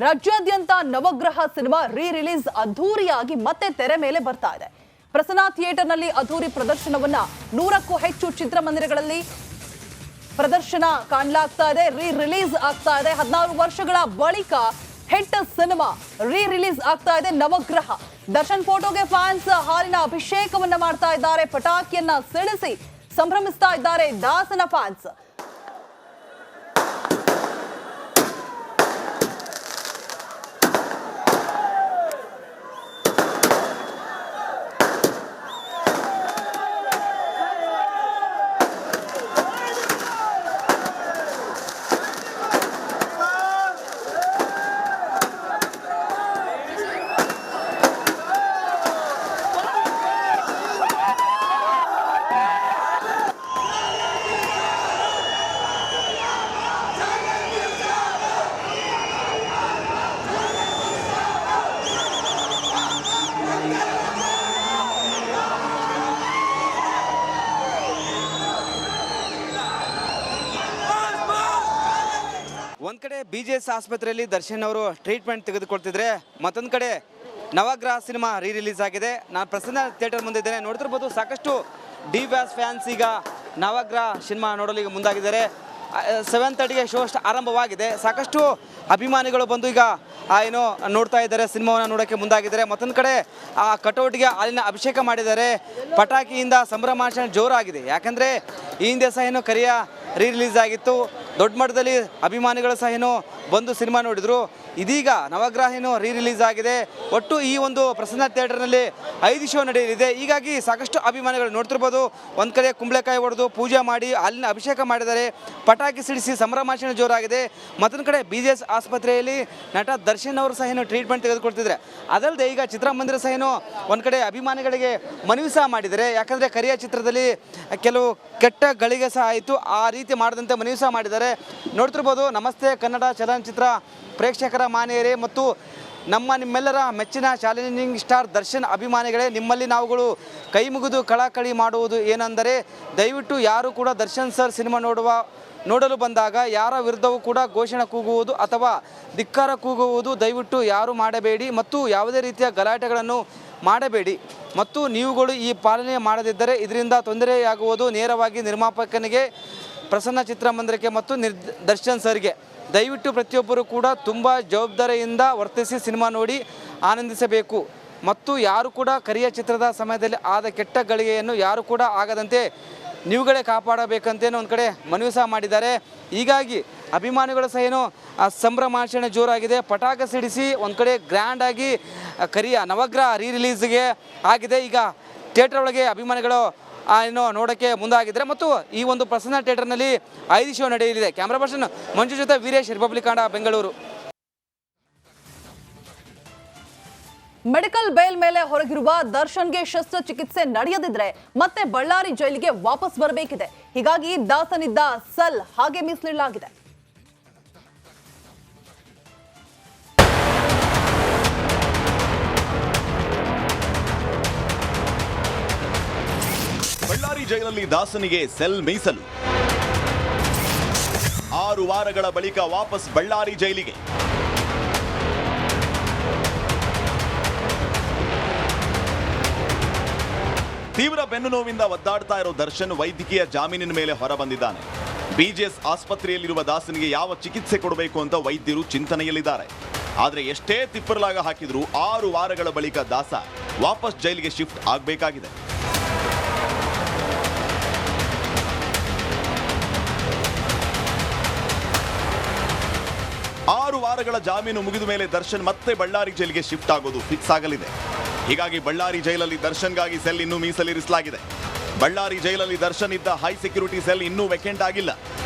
ರಾಜ್ಯಾದ್ಯಂತ ನವಗ್ರಹ cinema release ಅದ್ಧೂರಿಯಾಗಿ ಮತ್ತೆ ತೆರೆ ಮೇಲೆ ಬರ್ತಾ ಇದೆ. ಪ್ರಸನ್ನ ಥಿಯೇಟರ್ನಲ್ಲಿ ಅದ್ಧೂರಿ ಪ್ರದರ್ಶನವನ್ನ 100ಕ್ಕೂ ಹೆಚ್ಚು ಚಿತ್ರಮಂದಿರಗಳಲ್ಲಿ ಪ್ರದರ್ಶನ ಕಾಣಲಾಗ್ತಾ ಇದೆ. ರಿಲೀಸ್ ಆಗ್ತಾ ಇದೆ. 16 ವರ್ಷಗಳ ಬಳಿಕ ಹಿಟ್ ಸಿನಿಮಾ ರಿಲೀಸ್ ಆಗ್ತಾ ಇದೆ ನವಗ್ರಹ. ದರ್ಶನ್ ಫೋಟೋಗೆ ಫ್ಯಾನ್ಸ್ ಹಾಲಿನ ಅಭಿಷೇಕವನ್ನ ಮಾಡ್ತಾ ಇದ್ದಾರೆ. ಪಟಾಕಿಯನ್ನ ಸಿಡಿಸಿ ಸಂಭ್ರಮಿಸ್ತಾ ಇದ್ದಾರೆ ದಾಸನ ಫ್ಯಾನ್ಸ್. ಒಂದು ಕಡೆ BGS ಆಸ್ಪತ್ರೆಯಲ್ಲಿ ದರ್ಶನ್ ಅವರು ಟ್ರೀಟ್ಮೆಂಟ್ ತೆಗೆದುಕೊಳ್ತಿದ್ರೆ, ಮತ್ತೊಂದು ಕಡೆ ನವಗ್ರಹ ಸಿನಿಮಾ ರಿಲೀಸ್ ಆಗಿದೆ. ನಾನು ಪ್ರಸನ್ನ ಥಿಯೇಟರ್ ಮುಂದೆ ಇದ್ದೇನೆ. ನೋಡ್ತಿರ್ಬೋದು, ಸಾಕಷ್ಟು ಡಿ-ಬ್ಯಾಸ್ ಫ್ಯಾನ್ಸ್ ಈಗ ನವಗ್ರಹ ಸಿನಿಮಾ ನೋಡಲು ಈಗ ಮುಂದಾಗಿದ್ದಾರೆ. 7:30ಗೆ ಶೋ ಆರಂಭವಾಗಿದೆ. ಸಾಕಷ್ಟು ಅಭಿಮಾನಿಗಳು ಬಂದು ಈಗ ಏನೋ ನೋಡ್ತಾ ಇದ್ದಾರೆ, ಸಿನಿಮಾವನ್ನು ನೋಡೋಕ್ಕೆ ಮುಂದಾಗಿದ್ದಾರೆ. ಮತ್ತೊಂದು ಕಡೆ ಆ ಕಟೌಟ್ಗೆ ಹಾಲಿನ ಅಭಿಷೇಕ ಮಾಡಿದ್ದಾರೆ. ಪಟಾಕಿಯಿಂದ ಸಂಭ್ರಮಾಚರಣೆ ಜೋರಾಗಿದೆ. ಯಾಕಂದರೆ ಈ ಹಿಂದೆ ಸಹ ಏನೋ ಕರಿಯ ರಿಲೀಸ್ ಆಗಿತ್ತು. ದೊಡ್ಡ ಮಟ್ಟದಲ್ಲಿ ಅಭಿಮಾನಿಗಳು ಸಹ ಏನೋ ಬಂದು ಸಿನಿಮಾ ನೋಡಿದರು. ಇದೀಗ ನವಗ್ರಹ ಏನೋ ರಿಲೀಸ್ ಆಗಿದೆ. ಒಟ್ಟು ಈ ಒಂದು ಪ್ರಸನ್ನ ಥಿಯೇಟರ್ನಲ್ಲಿ 5 ಶೋ ನಡೆಯಲಿದೆ. ಹೀಗಾಗಿ ಸಾಕಷ್ಟು ಅಭಿಮಾನಿಗಳು ನೋಡ್ತಿರ್ಬೋದು, ಒಂದು ಕಡೆ ಕುಂಬಳಕಾಯಿ ಹೊಡೆದು ಪೂಜೆ ಮಾಡಿ ಹಾಲಿನ ಅಭಿಷೇಕ ಮಾಡಿದ್ದಾರೆ. ಪಟಾಕಿ ಸಿಡಿಸಿ ಸಂಭ್ರಮಾಚರಣೆ ಜೋರಾಗಿದೆ. ಮತ್ತೊಂದು ಕಡೆ BGS ಆಸ್ಪತ್ರೆಯಲ್ಲಿ ನಟ ದರ್ಶನ್ ಅವರು ಸಹ ಏನೋ ಟ್ರೀಟ್ಮೆಂಟ್ ತೆಗೆದುಕೊಳ್ತಿದ್ದಾರೆ. ಅದಲ್ಲದೆ ಈಗ ಚಿತ್ರಮಂದಿರ ಸಹ ಏನೋ ಒಂದು ಕಡೆ ಅಭಿಮಾನಿಗಳಿಗೆ ಮನವಿ ಸಹ ಮಾಡಿದ್ದಾರೆ. ಯಾಕಂದರೆ ಕರಿಯ ಚಿತ್ರದಲ್ಲಿ ಕೆಲವು ಕೆಟ್ಟ ಗಳಿಗೆ ಸಹ ಆಯಿತು, ಆ ರೀತಿ ಮಾಡದಂತೆ ಮನವಿ ಸಹ ಮಾಡಿದ್ದಾರೆ. ನೋಡ್ತಿರ್ಬೋದು, ನಮಸ್ತೆ ಕನ್ನಡ ಚಲನಚಿತ್ರ ಪ್ರೇಕ್ಷಕರ ಮಾನ್ಯರೇ ಮತ್ತು ನಿಮ್ಮೆಲ್ಲರ ಮೆಚ್ಚಿನ ಚಾಲೆಂಜಿಂಗ್ ಸ್ಟಾರ್ ದರ್ಶನ್ ಅಭಿಮಾನಿಗಳೇ, ನಿಮ್ಮಲ್ಲಿ ನಾವುಗಳು ಕೈ ಮುಗಿದು ಕಳಕಳಿ ಮಾಡುವುದು ಏನೆಂದರೆ, ದಯವಿಟ್ಟು ಯಾರು ಕೂಡ ದರ್ಶನ್ ಸರ್ ಸಿನಿಮಾ ನೋಡಲು ಬಂದಾಗ ಯಾರ ವಿರುದ್ಧವೂ ಕೂಡ ಘೋಷಣೆ ಕೂಗುವುದು ಅಥವಾ ಧಿಕ್ಕಾರ ಕೂಗುವುದು ದಯವಿಟ್ಟು ಯಾರು ಮಾಡಬೇಡಿ ಮತ್ತು ಯಾವುದೇ ರೀತಿಯ ಗಲಾಟೆಗಳನ್ನು ಮಾಡಬೇಡಿ. ಮತ್ತು ನೀವುಗಳು ಈ ಪಾಲನೆ ಮಾಡದಿದ್ದರೆ ಇದರಿಂದ ತೊಂದರೆಯಾಗುವುದು ನೇರವಾಗಿ ನಿರ್ಮಾಪಕನಿಗೆ, ಪ್ರಸನ್ನ ಚಿತ್ರಮಂದಿರಕ್ಕೆ ಮತ್ತು ದರ್ಶನ್ ಸರ್ಗೆ. ದಯವಿಟ್ಟು ಪ್ರತಿಯೊಬ್ಬರು ಕೂಡ ತುಂಬ ಜವಾಬ್ದಾರಿಯಿಂದ ವರ್ತಿಸಿ ಸಿನಿಮಾ ನೋಡಿ ಆನಂದಿಸಬೇಕು ಮತ್ತು ಯಾರು ಕೂಡ ಕರಿಯ ಚಿತ್ರದ ಸಮಯದಲ್ಲಿ ಆದ ಕೆಟ್ಟ ಗಳಿಗೆಯನ್ನು ಯಾರು ಕೂಡ ಆಗದಂತೆ ನೀವುಗಳೇ ಕಾಪಾಡಬೇಕಂತೇನೋ ಒಂದು ಕಡೆ ಮನವಿ ಸಹ ಮಾಡಿದ್ದಾರೆ. ಹೀಗಾಗಿ ಅಭಿಮಾನಿಗಳು ಸಹ ಏನೋ ಸಂಭ್ರಮಾಚರಣೆ ಜೋರಾಗಿದೆ. ಪಟಾಕ ಸಿಡಿಸಿ ಒಂದು ಕಡೆ ಗ್ರ್ಯಾಂಡಾಗಿ ಕರಿಯ ನವಗ್ರಹ ರಿಲೀಸ್ಗೆ ಆಗಿದೆ. ಈಗ ಥಿಯೇಟರ್ ಒಳಗೆ ಅಭಿಮಾನಿಗಳು ಏನೋ ನೋಡೋಕ್ಕೆ ಮುಂದಾಗಿದ್ದಾರೆ. ಮತ್ತು ಈ ಒಂದು ಪ್ರಸನ್ನ ಥಿಯೇಟರ್ನಲ್ಲಿ 5 ಶೋ ನಡೆಯಲಿದೆ. ಕ್ಯಾಮ್ರಾ ಪರ್ಸನ್ ಮಂಜು ಜೊತೆ Veeresh, Republic Kannada, Bengaluru. Medical bail ಮೇಲೆ ಹೊರಗಿರುವ ದರ್ಶನ್ಗೆ ಶಸ್ತ್ರಚಿಕಿತ್ಸೆ ನಡೆಯದಿದ್ರೆ ಮತ್ತೆ ಬಳ್ಳಾರಿ ಜೈಲಿಗೆ ವಾಪಸ್ ಬರಬೇಕಿದೆ. ಹೀಗಾಗಿ ದಾಸನಿದ್ದ ಸೆಲ್ ಹಾಗೆ ಮೀಸಲಿಡಲಾಗಿದೆ. ಬಳ್ಳಾರಿ ಜೈಲಲ್ಲಿ ದಾಸನಿಗೆ ಸೆಲ್ ಮೀಸಲು. 6 ವಾರಗಳ ಬಳಿಕ ವಾಪಸ್ ಬಳ್ಳಾರಿ ಜೈಲಿಗೆ. ತೀವ್ರ ಬೆನ್ನು ನೋವಿಂದ ಒದ್ದಾಡ್ತಾ ಇರೋ ದರ್ಶನ್ ವೈದ್ಯಕೀಯ ಜಾಮೀನಿನ ಮೇಲೆ ಹೊರಬಂದಿದ್ದಾನೆ. BGS ಆಸ್ಪತ್ರೆಯಲ್ಲಿರುವ ದಾಸನಿಗೆ ಯಾವ ಚಿಕಿತ್ಸೆ ಕೊಡಬೇಕು ಅಂತ ವೈದ್ಯರು ಚಿಂತನೆಯಲ್ಲಿದ್ದಾರೆ. ಆದರೆ ಎಷ್ಟೇ ತಿಪ್ಪರಲಾಗ ಹಾಕಿದ್ರೂ 6 ವಾರಗಳ ಬಳಿಕ ದಾಸ ವಾಪಸ್ ಜೈಲಿಗೆ ಶಿಫ್ಟ್ ಆಗಬೇಕಾಗಿದೆ. ಆರು ವಾರಗಳ ಜಾಮೀನು ಮುಗಿದ ಮೇಲೆ ದರ್ಶನ್ ಮತ್ತೆ ಬಳ್ಳಾರಿ ಜೈಲಿಗೆ ಶಿಫ್ಟ್ ಆಗೋದು ಫಿಕ್ಸ್ ಆಗಲಿದೆ. ಹೀಗಾಗಿ ಬಳ್ಳಾರಿ ಜೈಲಲ್ಲಿ ದರ್ಶನ್ಗಾಗಿ ಸೆಲ್ ಇನ್ನೂ ಮೀಸಲಿರಿಸಲಾಗಿದೆ. ಬಳ್ಳಾರಿ ಜೈಲಲ್ಲಿ ದರ್ಶನ್ ಇದ್ದ ಹೈ ಸೆಕ್ಯೂರಿಟಿ ಸೆಲ್ ಇನ್ನೂ ವೇಕೆಂಟ್ ಆಗಿಲ್ಲ.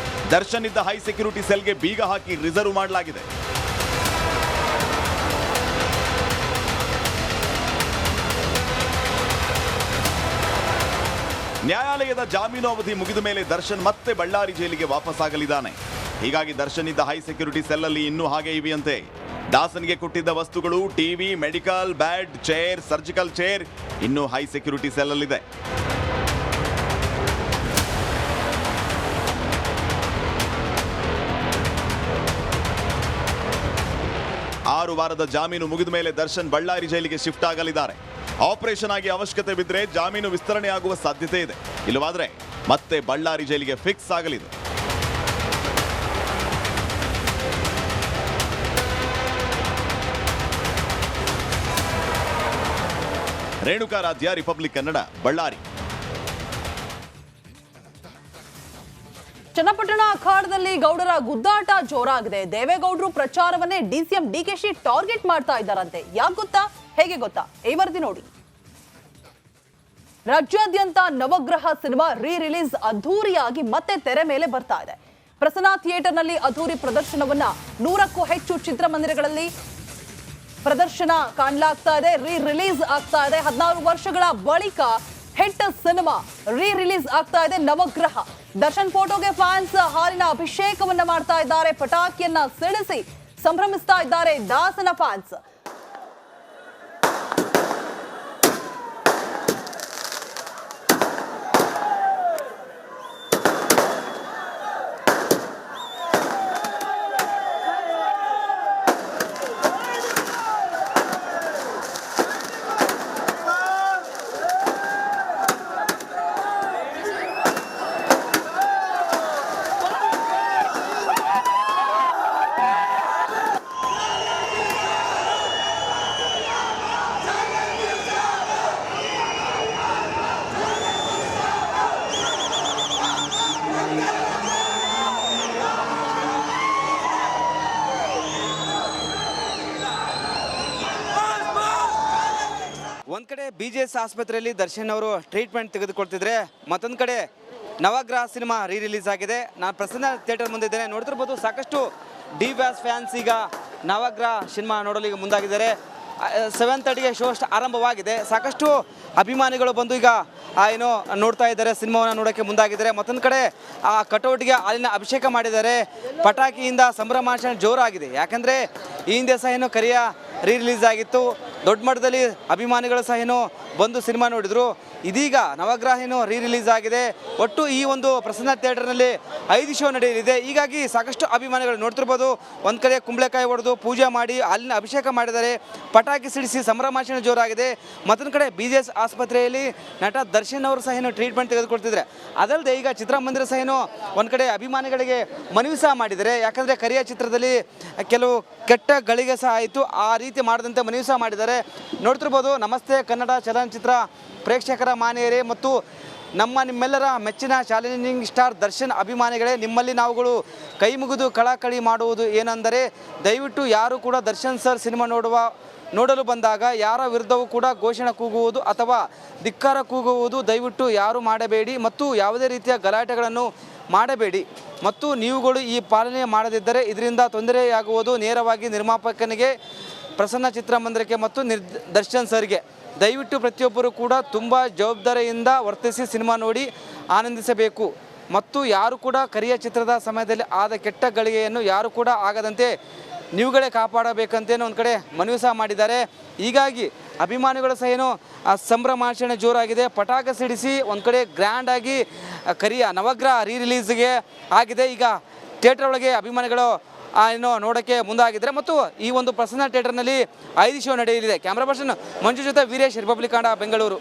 ದರ್ಶನ್ ಇದ್ದ ಹೈ ಸೆಕ್ಯೂರಿಟಿ ಸೆಲ್ಗೆ ಬೀಗ ಹಾಕಿ ರಿಸರ್ವ್ ಮಾಡಲಾಗಿದೆ. ನ್ಯಾಯಾಲಯದ ಜಾಮೀನು ಅವಧಿ ಮುಗಿದ ಮೇಲೆ ದರ್ಶನ್ ಮತ್ತೆ ಬಳ್ಳಾರಿ ಜೈಲಿಗೆ ವಾಪಸ್ ಆಗಲಿದ್ದಾನೆ. ಹೀಗಾಗಿ ದರ್ಶನ್ ಇದ್ದ ಹೈ ಸೆಕ್ಯೂರಿಟಿ ಸೆಲ್ ಅಲ್ಲಿ ಇನ್ನೂ ಹಾಗೆ ಇವೆಯಂತೆ. ದಾಸನ್ಗೆ ಕೊಟ್ಟಿದ್ದ ವಸ್ತುಗಳು TV, medical, bed, chair, surgical chair ಇನ್ನೂ ಹೈ ಸೆಕ್ಯೂರಿಟಿ ಸೆಲ್ ಅಲ್ಲಿದೆ. 6 ವಾರದ ಜಾಮೀನು ಮುಗಿದ ಮೇಲೆ ದರ್ಶನ್ ಬಳ್ಳಾರಿ ಜೈಲಿಗೆ ಶಿಫ್ಟ್ ಆಗಲಿದ್ದಾರೆ. ಆಪರೇಷನ್ ಆಗಿ ಅವಶ್ಯಕತೆ ಬಿದ್ದರೆ ಜಾಮೀನು ವಿಸ್ತರಣೆ ಆಗುವ ಸಾಧ್ಯತೆ ಇದೆ. ಇಲ್ಲವಾದ್ರೆ ಮತ್ತೆ ಬಳ್ಳಾರಿ ಜೈಲಿಗೆ ಫಿಕ್ಸ್ ಆಗಲಿದೆ. ರೇಣುಕಾರಾಧ್ಯ, ರಿಪಬ್ಲಿಕ್ ಕನ್ನಡ, ಬಳ್ಳಾರಿ. ಚನ್ನಪಟ್ಟಣ ಅಖಾಡದಲ್ಲಿ ಗೌಡರ ಗುದ್ದಾಟ ಜೋರಾಗಿದೆ. ದೇವೇಗೌಡರು ಪ್ರಚಾರವನ್ನೇ ಡಿಸಿಎಂ ಡಿಕೆಶಿ ಟಾರ್ಗೆಟ್ ಮಾಡ್ತಾ ಇದ್ದಾರಂತೆ. ಯಾಕೆ ಗೊತ್ತಾ? ಹೇಗೆ ಗೊತ್ತಾ? ಈ ವರದಿ ನೋಡಿ. ರಾಜ್ಯಾದ್ಯಂತ ನವಗ್ರಹ ಸಿನಿಮಾ ರೀ ರಿಲೀಸ್ ಅದ್ಧೂರಿಯಾಗಿ ಮತ್ತೆ ತೆರೆ ಮೇಲೆ ಬರ್ತಾ ಇದೆ. ಪ್ರಸನ್ನ ಥಿಯೇಟರ್ನಲ್ಲಿ ಅದ್ಧೂರಿ ಪ್ರದರ್ಶನವನ್ನ 100ಕ್ಕೂ ಹೆಚ್ಚು ಚಿತ್ರಮಂದಿರಗಳಲ್ಲಿ ಪ್ರದರ್ಶನ ಕಾಣಲಾಗ್ತಾ ಇದೆ. ರೀ ರಿಲೀಸ್ ಆಗ್ತಾ ಇದೆ. 16 ವರ್ಷಗಳ ಬಳಿಕ ಹಿಟ್ ಸಿನಿಮಾ ರೀ ರಿಲೀಸ್ ಆಗ್ತಾ ಇದೆ ನವಗ್ರಹ. ದರ್ಶನ್ ಫೋಟೋಗೆ ಫ್ಯಾನ್ಸ್ ಹಾಲಿನ ಅಭಿಷೇಕವನ್ನ ಮಾಡ್ತಾ ಇದ್ದಾರೆ. ಪಟಾಕಿಯನ್ನ ಸಿಡಿಸಿ ಸಂಭ್ರಮಿಸ್ತಾ ಇದ್ದಾರೆ ದಾಸನ ಫ್ಯಾನ್ಸ್. ಒಂದ್ ಕಡೆ BGS ಆಸ್ಪತ್ರೆಯಲ್ಲಿ ದರ್ಶನ್ ಅವರು ಟ್ರೀಟ್ಮೆಂಟ್ ತೆಗೆದುಕೊಳ್ತಿದ್ರೆ, ಮತ್ತೊಂದು ಕಡೆ ನವಗ್ರಹ ಸಿನಿಮಾ ರೀ ರಿಲೀಸ್ ಆಗಿದೆ. ನಾನು ಪ್ರಸನ್ನ ಥಿಯೇಟರ್ ಮುಂದಿದ್ದೇನೆ. ನೋಡ್ತಿರ್ಬೋದು, ಸಾಕಷ್ಟು ಡಿವ್ಯಾಸ್ ಫ್ಯಾನ್ಸ್ ಈಗ ನವಗ್ರಹ ಸಿನಿಮಾ ನೋಡಲು ಈಗ ಮುಂದಾಗಿದ್ದಾರೆ. 7:30ಗೆ ಶೋ ಆರಂಭವಾಗಿದೆ. ಸಾಕಷ್ಟು ಅಭಿಮಾನಿಗಳು ಬಂದು ಈಗ ಏನೋ ನೋಡ್ತಾ ಇದ್ದಾರೆ, ಸಿನಿಮಾವನ್ನು ನೋಡೋಕ್ಕೆ ಮುಂದಾಗಿದ್ದಾರೆ. ಮತ್ತೊಂದು ಕಡೆ ಆ ಕಟೌಟ್ಗೆ ಹಾಲಿನ ಅಭಿಷೇಕ ಮಾಡಿದ್ದಾರೆ. ಪಟಾಕಿಯಿಂದ ಸಂಭ್ರಮಾಚರಣೆ ಜೋರಾಗಿದೆ. ಯಾಕಂದರೆ ಈ ಹಿಂದೆ ಸಹ ಏನೋ ಕರಿಯ ರೀ ರಿಲೀಸ್ ಆಗಿತ್ತು. ದೊಡ್ಡ ಮಟ್ಟದಲ್ಲಿ ಅಭಿಮಾನಿಗಳು ಸಹ ಏನೋ ಬಂದು ಸಿನಿಮಾ ನೋಡಿದರು. ಇದೀಗ ನವಗ್ರಹ ಏನೋ ರೀ ರಿಲೀಸ್ ಆಗಿದೆ. ಒಟ್ಟು ಈ ಒಂದು ಪ್ರಸನ್ನ ಥಿಯೇಟರ್ನಲ್ಲಿ 5 ಶೋ ನಡೆಯಲಿದೆ. ಹೀಗಾಗಿ ಸಾಕಷ್ಟು ಅಭಿಮಾನಿಗಳು ನೋಡ್ತಿರ್ಬೋದು, ಒಂದು ಕಡೆ ಕುಂಬಳಕಾಯಿ ಹೊಡೆದು ಪೂಜೆ ಮಾಡಿ ಅಲ್ಲಿನ ಅಭಿಷೇಕ ಮಾಡಿದ್ದಾರೆ. ಪಟಾಕಿ ಸಿಡಿಸಿ ಸಂಭ್ರಮಾಚರಣೆ ಜೋರಾಗಿದೆ. ಮತ್ತೊಂದು ಕಡೆ BGS ಆಸ್ಪತ್ರೆಯಲ್ಲಿ ನಟ ದರ್ಶನ್ ಅವರು ಸಹ ಏನೋ ಟ್ರೀಟ್ಮೆಂಟ್ ತೆಗೆದುಕೊಳ್ತಿದ್ದಾರೆ. ಅದಲ್ಲದೆ ಈಗ ಚಿತ್ರಮಂದಿರ ಸಹ ಏನೋ ಒಂದು ಕಡೆ ಅಭಿಮಾನಿಗಳಿಗೆ ಮನವಿ ಸಹ ಮಾಡಿದ್ದಾರೆ. ಯಾಕಂದರೆ ಕರಿಯ ಚಿತ್ರದಲ್ಲಿ ಕೆಲವು ಕೆಟ್ಟ ಗಳಿಗೆ ಸಹ ಆಯಿತು, ಆ ರೀತಿ ಮಾಡದಂತೆ ಮನವಿ ಸಹ ಮಾಡಿದ್ದಾರೆ. ನೋಡ್ತಿರ್ಬೋದು, ನಮಸ್ತೆ ಕನ್ನಡ ಚಲನಚಿತ್ರ ಪ್ರೇಕ್ಷಕರ ಮಾನ್ಯರೇ ಮತ್ತು ನಿಮ್ಮೆಲ್ಲರ ಮೆಚ್ಚಿನ ಚಾಲೆಂಜಿಂಗ್ ಸ್ಟಾರ್ ದರ್ಶನ್ ಅಭಿಮಾನಿಗಳೇ, ನಿಮ್ಮಲ್ಲಿ ನಾವುಗಳು ಕೈ ಮುಗಿದು ಕಳಕಳಿ ಮಾಡುವುದು ಏನೆಂದರೆ, ದಯವಿಟ್ಟು ಯಾರು ಕೂಡ ದರ್ಶನ್ ಸರ್ ಸಿನಿಮಾ ನೋಡಲು ಬಂದಾಗ ಯಾರ ವಿರುದ್ಧವೂ ಕೂಡ ಘೋಷಣೆ ಕೂಗುವುದು ಅಥವಾ ಧಿಕ್ಕಾರ ಕೂಗುವುದು ದಯವಿಟ್ಟು ಯಾರು ಮಾಡಬೇಡಿ ಮತ್ತು ಯಾವುದೇ ರೀತಿಯ ಗಲಾಟೆಗಳನ್ನು ಮಾಡಬೇಡಿ ಮತ್ತು ನೀವುಗಳು ಈ ಪಾಲನೆ ಮಾಡದಿದ್ದರೆ ಇದರಿಂದ ತೊಂದರೆಯಾಗುವುದು ನೇರವಾಗಿ ನಿರ್ಮಾಪಕನಿಗೆ, ಪ್ರಸನ್ನ ಚಿತ್ರಮಂದಿರಕ್ಕೆ ಮತ್ತು ದರ್ಶನ್ ಸರ್ಗೆ. ದಯವಿಟ್ಟು ಪ್ರತಿಯೊಬ್ಬರು ಕೂಡ ತುಂಬ ಜವಾಬ್ದಾರಿಯಿಂದ ವರ್ತಿಸಿ ಸಿನಿಮಾ ನೋಡಿ ಆನಂದಿಸಬೇಕು ಮತ್ತು ಯಾರು ಕೂಡ ಕರಿಯ ಚಿತ್ರದ ಸಮಯದಲ್ಲಿ ಆದ ಕೆಟ್ಟ ಗಳಿಗೆಯನ್ನು ಯಾರು ಕೂಡ ಆಗದಂತೆ ನೀವುಗಳೇ ಕಾಪಾಡಬೇಕಂತೇನೋ ಒಂದು ಕಡೆ ಮನವಿ ಸಹ ಮಾಡಿದ್ದಾರೆ. ಹೀಗಾಗಿ ಅಭಿಮಾನಿಗಳು ಸಹ ಏನೋ ಸಂಭ್ರಮಾಚರಣೆ ಜೋರಾಗಿದೆ. ಪಟಾಕ ಸಿಡಿಸಿ ಒಂದು ಕಡೆ ಗ್ರ್ಯಾಂಡಾಗಿ ಕರಿಯ ನವಗ್ರಹ ರೀ ರಿಲೀಸ್ಗೆ ಆಗಿದೆ. ಈಗ ಥಿಯೇಟರ್ ಒಳಗೆ ಅಭಿಮಾನಿಗಳು ಏನೋ ನೋಡೋಕ್ಕೆ ಮುಂದಾಗಿದ್ದಾರೆ ಮತ್ತು ಈ ಒಂದು ಪ್ರಸನ್ನ ಥಿಯೇಟರ್ನಲ್ಲಿ 5 ಶೋ ನಡೆಯಲಿದೆ. ಕ್ಯಾಮ್ರಾ ಪರ್ಸನ್ ಮಂಜು ಜೊತೆ ವೀರೇಶ್, ರಿಪಬ್ಲಿಕ್ ಕನ್ನಡ, ಬೆಂಗಳೂರು.